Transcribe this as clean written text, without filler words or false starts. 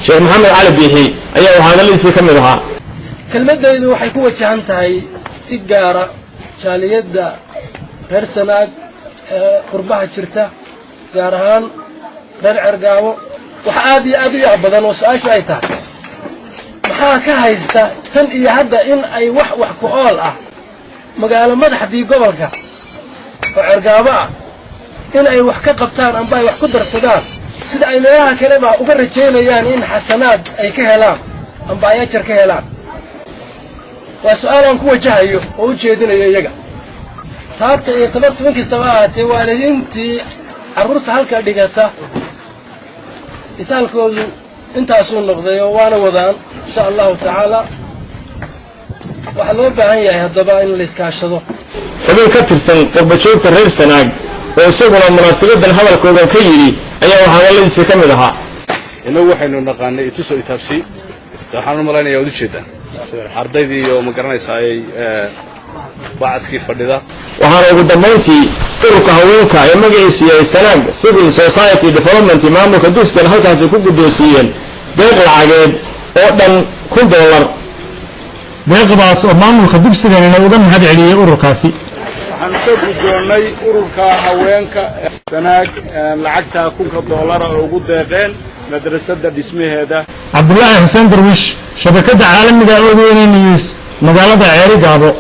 sheekh maxamed cali biixi ayaa hadaladiisa ka mid ahaa. kelmadaydu waxay ku wajahan tahay si gaara jaaliyada reer Sanaag qurbaha jirta gaar ahaan reer Cergaabo waxa aad iyo aad u yaab badan oo su'aashu ay tahay maxaa ka haysta tan iyo hadda in ay wax ku ool ah magaalo madaxdii gobolka oo Cergaabo ah in ay wax ka qabtaan amba ay wax ku darsadaan sida ay meelaha kale ba uga rajeynayaan in xasanaad ay ka helaan amba ay ajar ka helaan. waa su'aalan ku wajahayo oo u jeedinayo iyaga taagta iyo tabartu inkastaba ahaatee waalidiintii carruurta halka dhigata itaalkoodu intaasuu noqday oo waana wadaan insha allahu tacaala. waxaa loo baahan yahay haddaba in la iskaashado. xubin ka tirsan qurbajoogta reer Sanaag oo isaguna munaasabadan hadalkoodan ka yidhi ayaa hadaladiisa ka mid ahaa. inagu waxaynu naqaanay ituso itaabsi waxaan u malaynayaa wada jeeda ardaydii oo ma garanaysaa ay baadkii fadhida. waxaana ugu dambeyntii ururka haweenka ee magaciisu yahay Sanaag Civil Society Development maamulka dugsigan halkaasi ku guddoonsiiyeen deeq lacageed oo dhan $1,000. deeqdaas oo maamulka dugsigan uga mahad celiyay ururkaasi. waxaan soo guddoonay ururka haweenka Sanaag lacagta $1,000 oo ugu deeqeen madrasada dhismaheeda. Cabdullaahi Xuseen Darwish, shabakada caalamiga ah oo weyn news magaalada Cergaabo.